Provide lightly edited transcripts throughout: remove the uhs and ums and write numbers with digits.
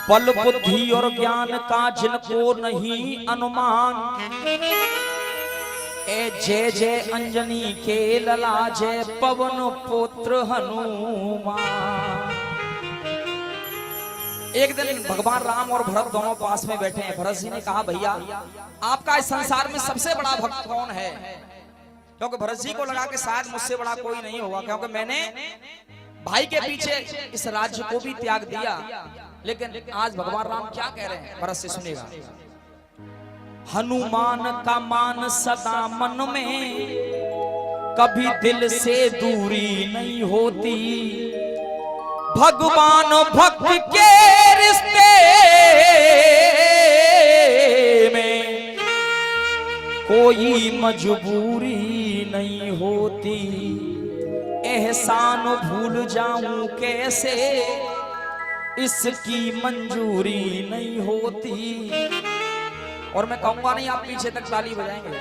बल बुद्धि और ज्ञान का जिनको नहीं अनुमान, ए जय जय अंजनी के लला जय पवन पुत्र हनुमान। एक दिन भगवान राम और भरत दोनों पास में बैठे हैं। भरत जी ने कहा, भैया आपका इस संसार में सबसे बड़ा भक्त कौन है? क्योंकि भरत जी को लगा कि शायद मुझसे बड़ा कोई नहीं होगा, क्योंकि मैंने भाई के पीछे इस राज्य को भी त्याग दिया। लेकिन आज भगवान राम क्या कह रहे हैं, भरत से सुनेगा। हनुमान का मान सदा मन में, कभी दिल से दूरी नहीं होती। भगवान भक्त के रिश्ते में कोई मजबूरी नहीं होती। एहसान भूल जाऊं कैसे, इसकी मंजूरी नहीं होती। और मैं कहूंगा नहीं, आप पीछे तक ताली बजाएंगे।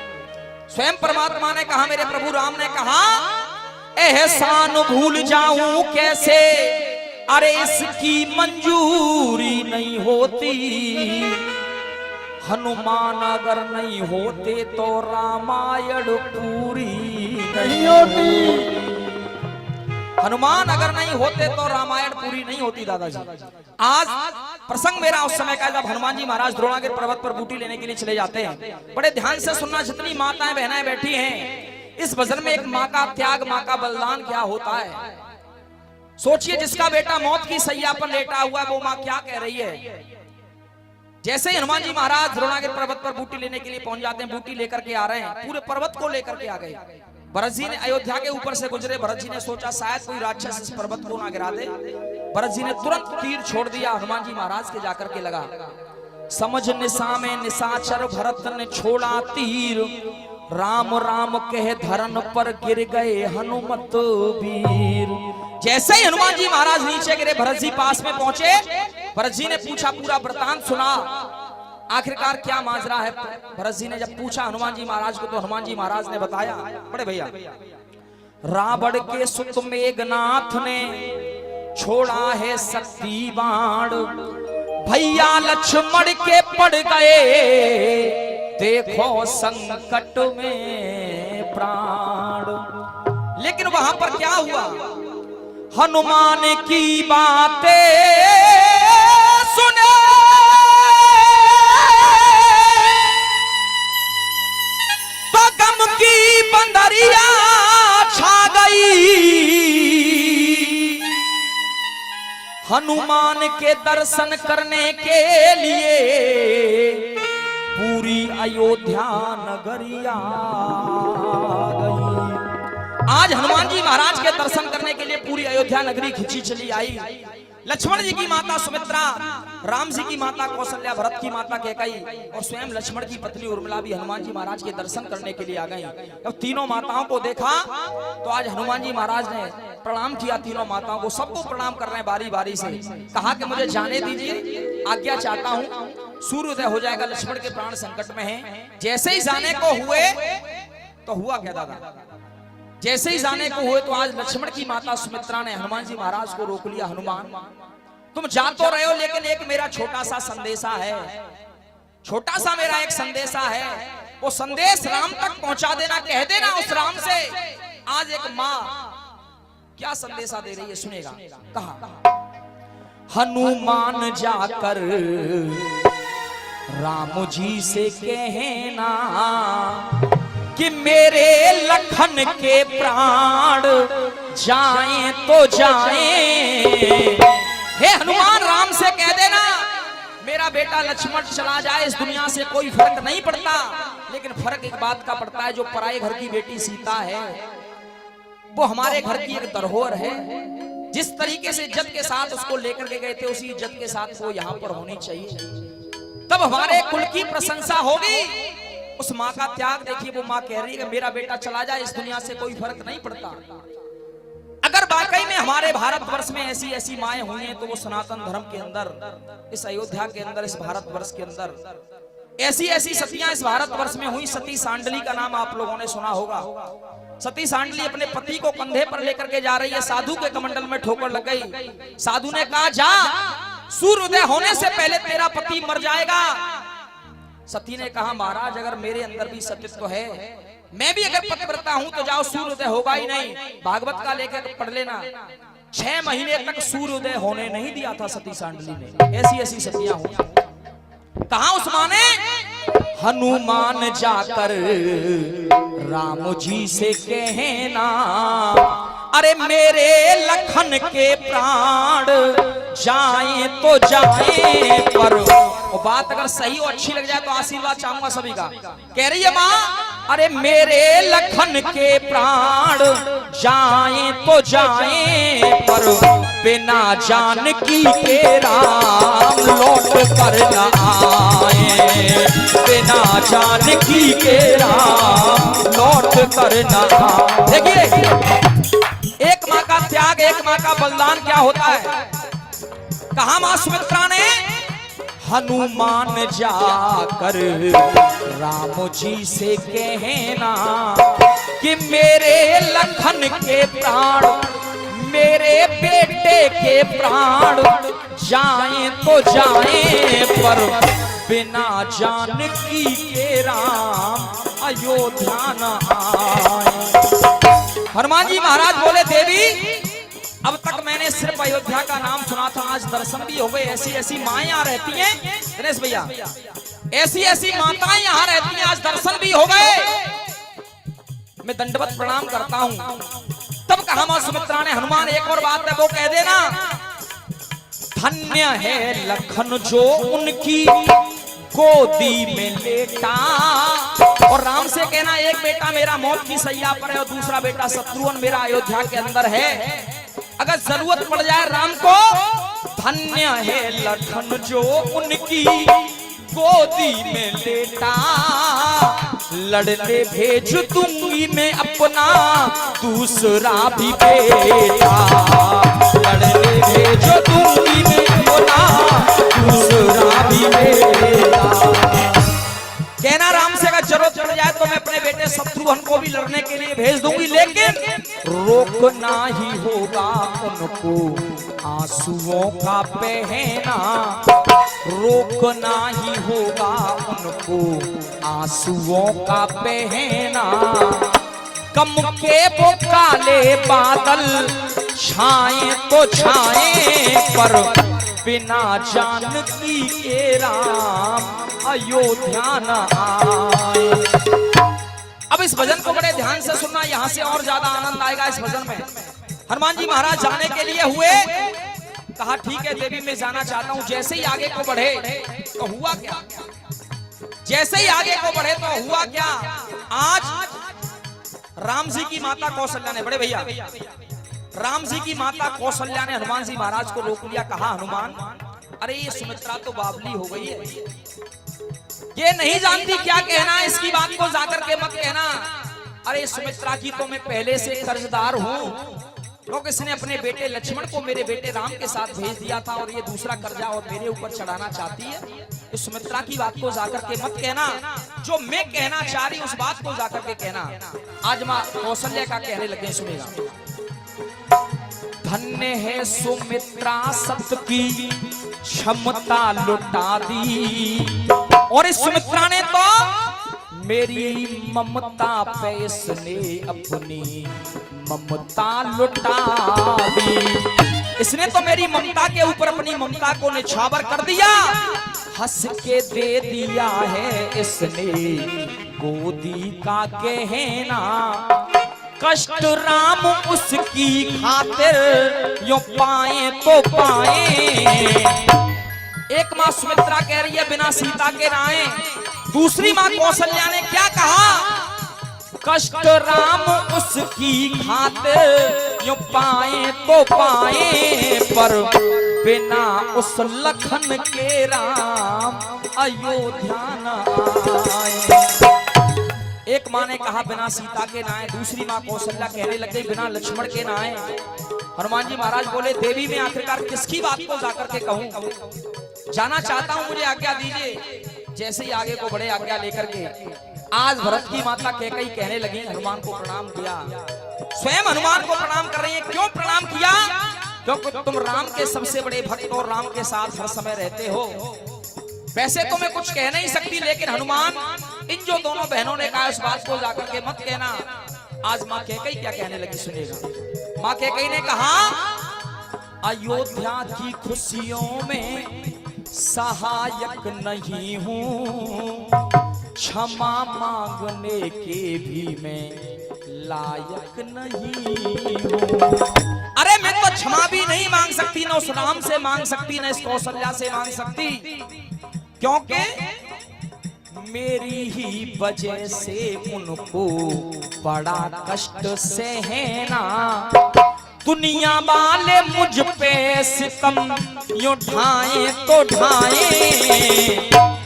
स्वयं परमात्मा ने कहा, मेरे प्रभु राम ने कहा, एहसान भूल जाऊं कैसे, अरे इसकी मंजूरी नहीं होती। हनुमान अगर नहीं होते तो रामायण पूरी नहीं होती। हनुमान अगर नहीं होते तो रामायण पूरी नहीं होती। दादाजी, आज प्रसंग मेरा उस समय का जब हनुमान जी महाराज द्रोणागिरि पर्वत पर बूटी लेने के लिए चले जाते हैं। बड़े ध्यान से सुनना, जितनी माताएं बहनें बैठी हैं, इस भजन में एक माँ का त्याग, माँ का बलिदान क्या होता है। सोचिए, जिसका बेटा मौत की सैया पर लेटा हुआ है, वो माँ क्या कह रही है। जैसे ही हनुमान जी महाराज द्रोणागिरि पर्वत पर बूटी लेने के लिए पहुंच जाते हैं, बूटी लेकर के आ रहे हैं, पूरे पर्वत को लेकर के आ गए। भरत जी ने अयोध्या के ऊपर से गुजरे। भरत जी ने सोचा शायद कोई राक्षस इस पर्वत को ना गिरा दे। भरत जी ने तुरंत तीर छोड़ दिया, हनुमान जी महाराज के जाकर के लगा। समझ निशा में निशाचर भरत ने छोड़ा तीर, राम राम कह धरन पर गिर गए हनुमत वीर। जैसे ही हनुमान जी महाराज नीचे गिरे, भरत जी पास में पहुंचे। भरत जी ने पूछा, पूरा वृतांत सुना, आखिरकार क्या माजरा है। भरत जी ने जब पूछा हनुमान जी महाराज को, तो हनुमान जी महाराज ने बताया, बड़े भैया, रावण के सुत मेघनाथ ने छोड़ा है शक्ति बाण, भैया लक्ष्मण के पड़ गए देखो संकट में प्राण। लेकिन वहां पर क्या हुआ, हनुमान की बातें सुने की बंदरिया छा गई। हनुमान के दर्शन करने के लिए पूरी अयोध्या नगरिया गई। आज हनुमान जी महाराज के दर्शन करने के लिए पूरी अयोध्या नगरी खिंची चली आई। लक्ष्मण जी की माता सुमित्रा, राम जी की माता कौशल्या, भरत की माता कैकेयी और स्वयं लक्ष्मण की पत्नी उर्मिला भी हनुमान जी महाराज के दर्शन करने के लिए आ गई। जब तीनों माताओं को देखा तो आज हनुमान जी महाराज ने प्रणाम किया। तीनों माताओं को, सबको प्रणाम कर रहे हैं बारी बारी से। कहा कि मुझे जाने दीजिए, आज्ञा चाहता हूँ, सूर्योदय हो जाएगा, लक्ष्मण के प्राण संकट में है। जैसे ही जाने को हुए तो हुआ क्या दादा, जैसे ही जाने को हुए तो आज लक्ष्मण की माता सुमित्रा ने हनुमान जी महाराज को रोक लिया। हनुमान, तुम जा तो रहे हो, लेकिन एक मेरा छोटा सा संदेशा है, छोटा सा मेरा एक संदेशा है। वो संदेश राम तक पहुंचा देना, कह देना उस राम से। आज एक माँ क्या संदेशा दे रही है, सुनेगा। कहा, हनुमान जाकर राम जी से कहना कि मेरे लखन के प्राण जाएं तो जाएं। हे हनुमान, राम से कह देना मेरा बेटा लक्ष्मण चला जाए, इस दुनिया से कोई फर्क नहीं पड़ता। लेकिन फर्क एक बात का पड़ता है, जो पराए घर की बेटी सीता है वो हमारे घर की एक धरोहर है। जिस तरीके से इज्जत के साथ उसको लेकर के गए थे, उसी इज्जत के साथ वो यहाँ पर होनी चाहिए। तब हमारे कुल की प्रशंसा होगी। उस माँ का त्याग देखिए, वो माँ कह रही है कि मेरा बेटा चला जाए, इस दुनिया से कोई फर्क नहीं पड़ता। अगर वाकई में हमारे भारतवर्ष में ऐसी ऐसी माएं हुई हैं तो वो सनातन धर्म के अंदर, इस अयोध्या के अंदर, इस भारतवर्ष के अंदर ऐसी ऐसी सतियां इस भारतवर्ष में हुई। सती सांडली का नाम आप लोगों ने सुना होगा। सती सांडली अपने पति को कंधे पर लेकर के जा रही है, साधु के कमंडल में ठोकर लग गई। साधु ने कहा जा, सूर्योदय होने से पहले तेरा पति मर जाएगा। सती ने कहा महाराज अगर मेरे अंदर भी सत्यत्व है, मैं भी अगर पतिव्रता हूं तो जाओ, सूर्योदय होगा ही नहीं। भागवत का लेकर पढ़ लेना, 6 महीने तक सूर्योदय होने नहीं दिया था सती सांडली ने। ऐसी ऐसी सतियां हुई। कहा उस माँ ने, हनुमान जाकर राम जी से कहना, अरे मेरे लखन के प्राण जाए तो जाए, पर वो बात अगर सही और अच्छी लग जाए तो आशीर्वाद चाहूंगा सभी का। कह रही है माँ, अरे मेरे लखन के प्राण जाए तो जाए, पर बिना जानकी के राम लौट कर न आए, बिना जानकी के राम लौट कर न आए। देखिए एक माँ का त्याग, एक माँ का बलिदान क्या होता है। कहा माँ सुमित्रा ने, हनुमान जाकर राम जी से कहना कि मेरे लखन के प्राण, मेरे बेटे के प्राण जाएं तो जाएं, पर बिना जानकी के राम अयोध्या न आए। हनुमान जी महाराज बोले, देवी अब तक मैंने सिर्फ अयोध्या का नाम सुना था, आज दर्शन भी हो गए। ऐसी ऐसी माएं यहाँ रहती हैं दिनेश भैया, ऐसी ऐसी माताएं यहाँ रहती हैं, आज दर्शन भी हो गए। मैं दंडवत प्रणाम करता हूँ। तब कहा मां सुमित्रा ने, हनुमान एक और बात है वो कह देना, धन्य है लखन जो उनकी गोदी में लेटा। और राम से कहना, एक बेटा मेरा मौत की सैया पर है और दूसरा बेटा शत्रुघ्न मेरा अयोध्या के अंदर है, अगर जरूरत पड़ जाए राम को, धन्य है लखन जो उनकी गोदी में लेटा। लड़ने भेज दूंगी मैं अपना दूसरा भी बेटा, लड़ने भेज दूंगी मैं अपना दूसरा भी बेटा। कहना राम से अगर जरूरत पड़ जाए तो मैं अपने बेटे शत्रुघ्न को भी लड़ने के लिए भेज दूंगी, लेकिन रोकना ही होगा उनको आंसुओं का बहना, रोकना ही होगा उनको आंसुओं का बहना। कम के वो काले बादल छाए तो छाए, पर बिना जानकी के राम अयोध्या न आए। अब इस भजन को बड़े ध्यान से सुनना, यहाँ से और ज्यादा आनंद आएगा इस भजन में। हनुमान जी महाराज जाने के लिए हुए, कहा ठीक है देवी मैं जाना चाहता हूँ। जैसे ही आगे को बढ़े तो हुआ क्या, जैसे ही आगे को बढ़े तो हुआ क्या, आज राम जी की माता कौशल्या ने, बड़े भैया राम जी की माता कौशल्या ने हनुमान जी महाराज को रोक लिया। कहा हनुमान, अरे ये सुमित्रा तो बावली हो गई है, ये नहीं जानती क्या कहना, इसकी बात को जाकर के मत कहना। अरे सुमित्रा की तो मैं पहले से कर्जदार हूँ, क्योंकि इसने अपने बेटे लक्ष्मण को मेरे बेटे राम के साथ भेज दिया था और ये दूसरा कर्जा और मेरे ऊपर चढ़ाना चाहती है। इस सुमित्रा की बात को जाकर के मत कहना, जो मैं कहना चाह रही उस बात को जाकर के कहना। आज माँ कौशल्या का कहने लगे, सुनेगा। धन्य है सुमित्रा सबकी क्षमता लुटा दी, और इस सुमित्रा ने तो मेरी ममता पे इसने अपनी ममता लुटा दी। इसने तो मेरी ममता के ऊपर अपनी ममता को निछावर कर दिया, हंस के दे दिया है इसने गोदी का कहना। कष्ट राम उसकी खातिर यो पाए तो पाए। एक माँ सुमित्रा कह रही है बिना सीता के राहे, दूसरी माँ कौशल्या ने क्या कहा, कष्ट राम उसकी खातिर यो पाए तो पाए, पर बिना उस लखन के राम अयोध्या न आए। एक माँ ने कहा बिना सीता के ना आए, दूसरी माँ कौशल्या कहने लग गई बिना लक्ष्मण के ना आए। हनुमान जी महाराज बोले देवी में आखिरकार किसकी बात को जाकर के कहूं, जाना चाहता हूं, मुझे आज्ञा दीजिए। जैसे ही आगे को बड़े आज्ञा लेकर के आज भरत की माता कैकेयी कहने लगी, हनुमान को प्रणाम किया। स्वयं हनुमान को प्रणाम कर रही है। क्यों प्रणाम किया? क्योंकि तुम राम के सबसे बड़े भक्त और राम के साथ हर समय रहते हो। वैसे तो मैं कुछ कह नहीं सकती, लेकिन हनुमान इन जो दोनों बहनों ने कहा उस बात को जाकर के मत कहना। आज माँ कैकेयी क्या कहने लगी सुनिएगा। माँ कैकेयी ने कहा अयोध्या की खुशियों में सहायक नहीं हूँ, क्षमा मांगने के भी मैं लायक नहीं हूँ। अरे मैं तो क्षमा भी नहीं मांग सकती, न उस राम से मांग सकती, न इस कौशल्या से मांग सकती, क्योंकि मेरी ही वजह से उनको बड़ा कष्ट सहना। दुनिया वाले मुझ पे सितम यूं ढाए तो ढाए।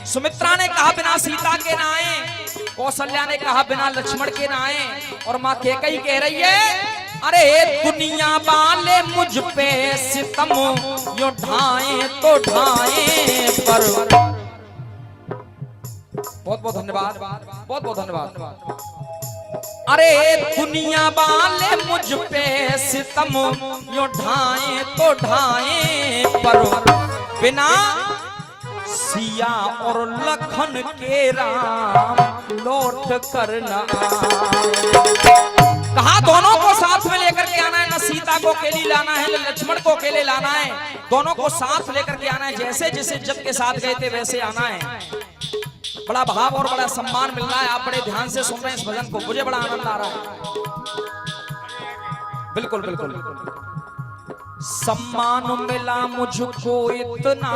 सुमित्रा ने कहा बिना सीता के ना आए, कौशल्या ने कहा बिना लक्ष्मण के ना आए, और माँ कैकेयी कह रही है अरे दुनिया वाले मुझ पे सितम यूं ढाए तो ढाए। पर बहुत बहुत धन्यवाद, बहुत बहुत धन्यवाद। अरे दुनिया वाले मुझ पे सितम यूं ढाए तो ढाए, पर बिना सिया और लखन के राम लौट कर न आए। कहा दोनों को साथ में लेकर के आना है, न सीता को अकेली लाना है, न लक्ष्मण को अकेले लाना है, दोनों को साथ लेकर के आना है। जैसे जैसे इज्जत के साथ गए थे वैसे आना है। बड़ा भाव और बड़ा सम्मान मिल रहा है। आप बड़े ध्यान से सुन रहे हैं इस भजन को, मुझे बड़ा आनंद आ रहा है। बिल्कुल बिल्कुल सम्मान मिला मुझको इतना,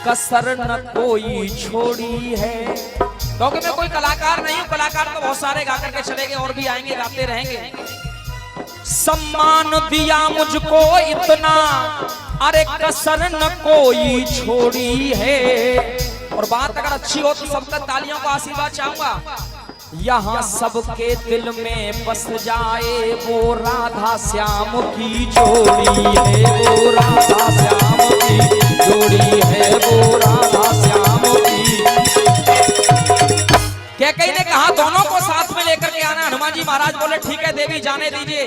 कसर न कोई छोड़ी है। क्योंकि मैं कोई कलाकार नहीं हूं, कलाकार तो बहुत सारे गा करके चले गए और भी आएंगे, गाते रहेंगे। सम्मान दिया मुझको इतना, अरे कसर न कोई छोड़ी है। और बात अगर अच्छी हो तो सबका तालियों का आशीर्वाद चाहूंगा। यहाँ सबके दिल में बस जाए वो राधा श्याम की जोड़ी है, वो राधा श्याम की जोड़ी है, वो राधा श्याम की। कैकेयी ने कहा दोनों को साथ में लेकर के आना। हनुमान जी महाराज बोले ठीक है देवी जाने दीजिए।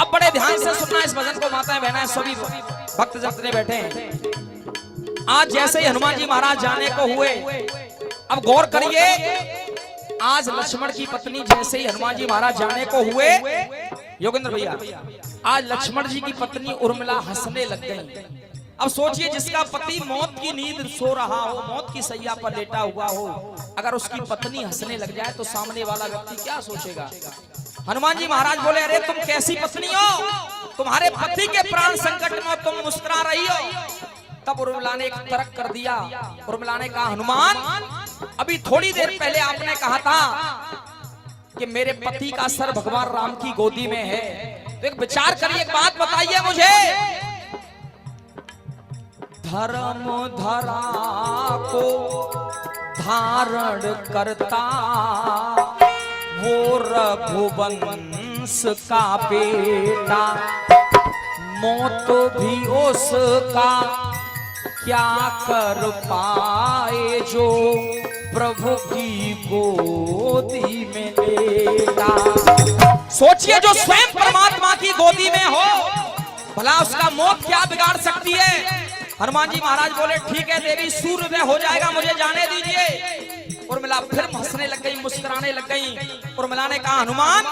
अब बड़े ध्यान से सुनना इस भजन को, माताएं बहनाएं सभी भक्त जितने बैठे हैं। आज जैसे ही हनुमान जी महाराज जाने को हुए, अब गौर करिए, आज लक्ष्मण की पत्नी जैसे ही हनुमान जी महाराज जाने को हुए, योगेंद्र भैया, आज लक्ष्मण जी की पत्नी उर्मिला हंसने लग गई। अब सोचिए जिसका पति मौत की नींद सो रहा हो, मौत की सैया पर लेटा हुआ हो, अगर उसकी पत्नी हंसने लग जाए तो सामने वाला व्यक्ति क्या सोचेगा। हनुमान जी महाराज बोले अरे तुम कैसी पत्नी हो, तुम्हारे पति के प्राण संकट में तुम मुस्कुरा रही हो। तब उर्मिला ने एक तर्क कर दिया। उर्मिला ने कहा हनुमान अभी थोड़ी देर पहले आपने कहा था कि मेरे पति का सर भगवान राम की गोदी में है, तो एक विचार करिए, एक बात बताइए मुझे। धर्म धरा को धारण करता वो रघुवंश का बेटा, मौत भी उसका क्या कर पाए जो प्रभु की गोदी में लेटा। सोचिए जो स्वयं परमात्मा की गोदी में हो, भला उसका मौत क्या बिगाड़ सकती है। हनुमान जी महाराज बोले ठीक है देवी सूर्योदय हो जाएगा, मुझे जाने दीजिए। उर्मिला फिर हंसने लग गई, मुस्कुराने लग गई। उर्मिला ने कहा हनुमान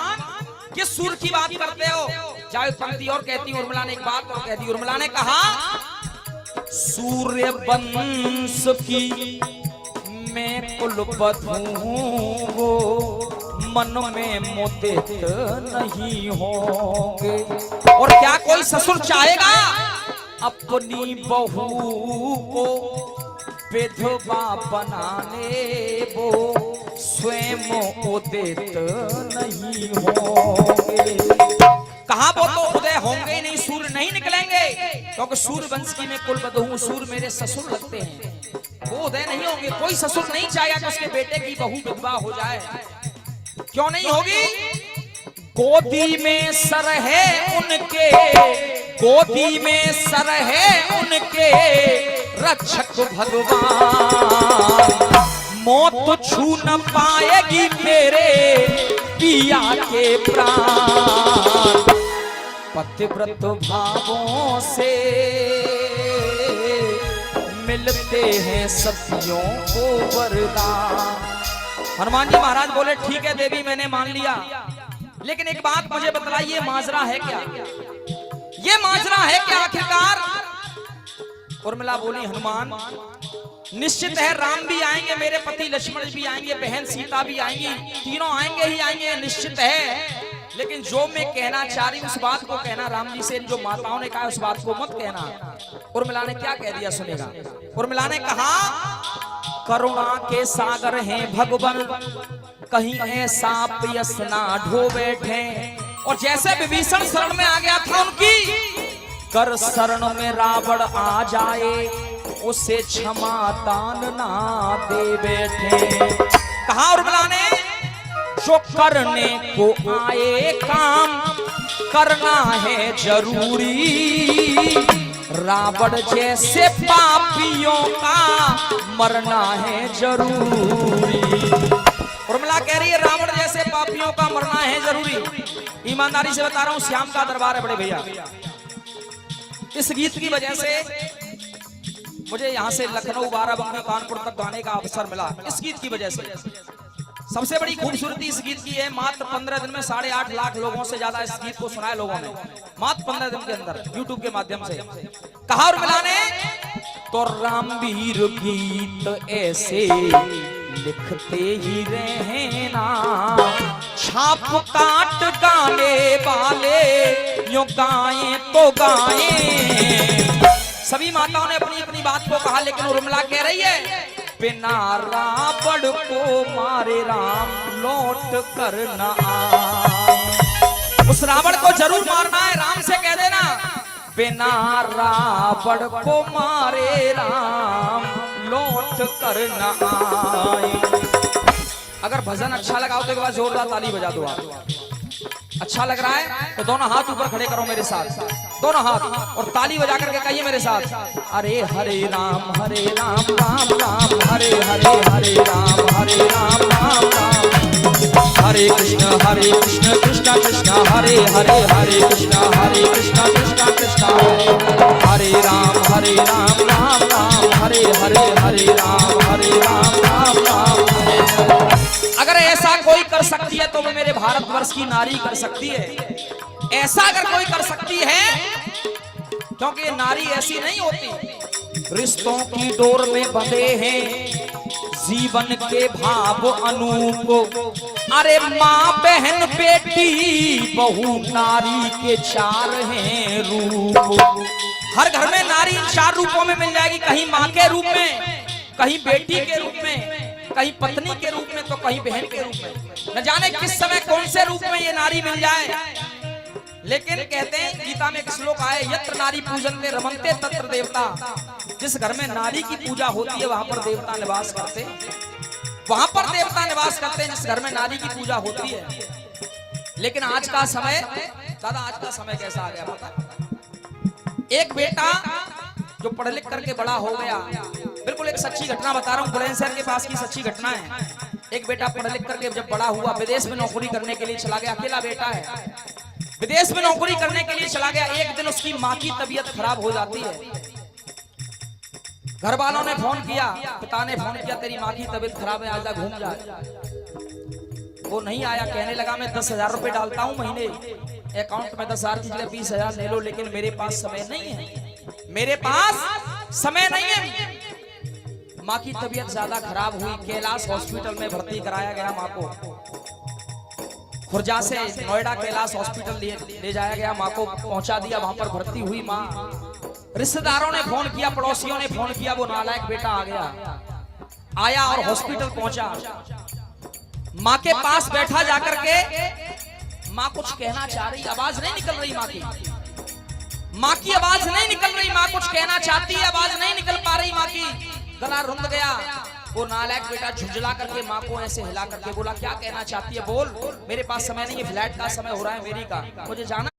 किस सूर्य की बात करते हो। जाओ पंक्ति और कहती, उर्मिला ने एक बात और कह दी। उर्मिला ने कहा सूर्य वंश की मैं कुलवधू हूँ, वो मन में मुदित नहीं होंगे। और क्या कोई ससुर चाहेगा अपनी बहू को विधवा बनाने, वो स्वयं उदित नहीं होंगे। कहा वो तो उदय होंगे नहीं, सूर्य नहीं निकलेंगे। क्योंकि सूर्य वंश की मैं कुल बधू, सूर्य मेरे ससुर लगते हैं। वो उदय नहीं होंगे, कोई ससुर नहीं चाहेगा कि उसके बेटे की बहू विधवा हो जाए। क्यों नहीं होगी? गोदी में सर है उनके, गोदी में सर है उनके रक्षक भगवान। मौत छू न पाएगी मेरे पिया के प्राण। पतिव्रत भावों से मिलते हैं सतियों को वरदान। हनुमान जी महाराज बोले ठीक है देवी मैंने मान लिया, लेकिन एक बात मुझे बतलाइए, माजरा है क्या? ये माजरा है क्या आखिरकार? उर्मिला बोली हनुमान निश्चित है राम भी आएंगे, मेरे पति लक्ष्मण भी आएंगे, बहन सीता भी आएंगी, तीनों आएंगे ही आएंगे, निश्चित है। लेकिन जो मैं कहना चाह रही हूं उस बात को कहना, राम जी से जो माताओं ने कहा उस बात को मत कहना। उर्मिला ने क्या कह दिया सुनेगा। उर्मिला ने कहा करुणा के सागर हैं भगवान, कहीं ऐसा पयस ना ढो बैठे। और जैसे विभीषण शरण में आ गया था उनकी, कर शरण में रावण आ जाए उसे क्षमा दान ना दे बैठे। कहा उर्मिला ने जो करने को आए काम करना है जरूरी, रावण जैसे पापियों का मरना है जरूरी। उर्मिला कह रही है रावण जैसे पापियों का मरना है जरूरी। ईमानदारी से बता रहा हूं, श्याम का दरबार है बड़े भैया। इस गीत की वजह से मुझे यहाँ से लखनऊ, बाराबंकी, कानपुर तक गाने का अवसर मिला, इस गीत की वजह से। सबसे बड़ी खूबसूरती इस गीत की है, मात्र 15 दिन में 8.5 लाख लोगों से ज्यादा इस गीत को सुना है लोगों ने, मात्र 15 दिन के अंदर यूट्यूब के माध्यम से। कहा उर्मिला ने तो रामवीर गीत ऐसे लिखते ही रहना, छाप काट गाने वाले यूं गाएं तो गाएं। सभी माताओं ने अपनी अपनी बात को कहा, लेकिन उर्मिला कह रही है बिना रावण को मारे राम लौट कर न आए। उस रावण को जरूर मारना है, राम से कह देना बिना रावण को मारे राम लौट कर न आए। अगर भजन अच्छा लगा हो तो एक बार जोरदार ताली बजा दो आप। अच्छा लग रहा है तो दोनों हाथ ऊपर खड़े करो मेरे साथ, दोनों हाथ, और ताली बजा करके कहिए मेरे साथ, अरे हरे राम राम राम हरे हरे, हरे राम राम राम, हरे कृष्ण कृष्ण कृष्ण हरे हरे, हरे कृष्ण कृष्ण कृष्ण हरे राम राम राम हरे हरे, हरे राम राम राम। अगर ऐसा कोई कर सकती है तो वो मेरे भारतवर्ष की नारी कर सकती है। ऐसा अगर कोई कर सकती है, क्योंकि नारी ऐसी नहीं होती। रिश्तों की डोर में बंधे हैं जीवन के भाव अनूप, अरे माँ बहन बेटी बहू नारी के 4 हैं रूप। हर घर में नारी 4 रूपों में मिल जाएगी, कहीं माँ के रूप में, कहीं बेटी के रूप में, कहीं पत्नी के रूप में, तो कहीं बहन के रूप में। न जाने किस समय कौन से रूप में ये नारी मिल जाए। लेकिन कहते हैं गीता में एक श्लोक आए, यत्र नारी पूजन्ते रमन्ते तत्र देवता। जिस घर में नारी की पूजा होती है वहां पर देवता निवास करते हैं, वहां पर देवता निवास करते हैं जिस घर में नारी की पूजा होती है। लेकिन आज का समय, दादा आज का समय कैसा आ गया पता? एक बेटा जो पढ़ लिख करके बड़ा हो गया, बिल्कुल एक सच्ची घटना बता रहा हूँ, बुलंदशहर के पास की सच्ची घटना है। एक बेटा पढ़ लिख करके जब बड़ा हुआ, विदेश में नौकरी करने के लिए चला गया, अकेला बेटा है, विदेश में नौकरी करने के लिए चला गया। एक दिन उसकी माँ की तबीयत खराब हो जाती है। घर वालों ने फोन किया, पिता ने फोन किया, तेरी माँ की तबीयत खराब है, आजा घूम जा। वो नहीं आया, कहने लगा मैं 10,000 रुपए डालता हूँ महीने अकाउंट में, 10,000 की जगह 20,000 ले लो, लेकिन मेरे पास समय नहीं है, मेरे पास समय नहीं है। माँ की तबीयत ज्यादा खराब हुई, कैलाश हॉस्पिटल में भर्ती कराया गया माँ को। खुर्जा से नोएडा कैलाश हॉस्पिटल ले जाया गया, माँ को पहुंचा दिया, वहां पर भर्ती हुई माँ। रिश्तेदारों ने फोन किया, पड़ोसियों ने फोन किया, वो नालायक बेटा आ गया, आया और हॉस्पिटल पहुंचा। माँ के पास बैठा जाकर के, माँ कुछ कहना चाह रही, आवाज नहीं निकल रही माँ की। माँ की आवाज नहीं निकल रही, माँ कुछ कहना चाहती है, आवाज नहीं निकल पा रही माँ की, गला रुंध गया। वो नालायक बेटा झुंझला करके माँ को ऐसे हिला करके बोला क्या कहना चाहती है, बोल, मेरे पास समय नहीं है, फ्लैट का समय हो रहा है मेरी का, मुझे जाना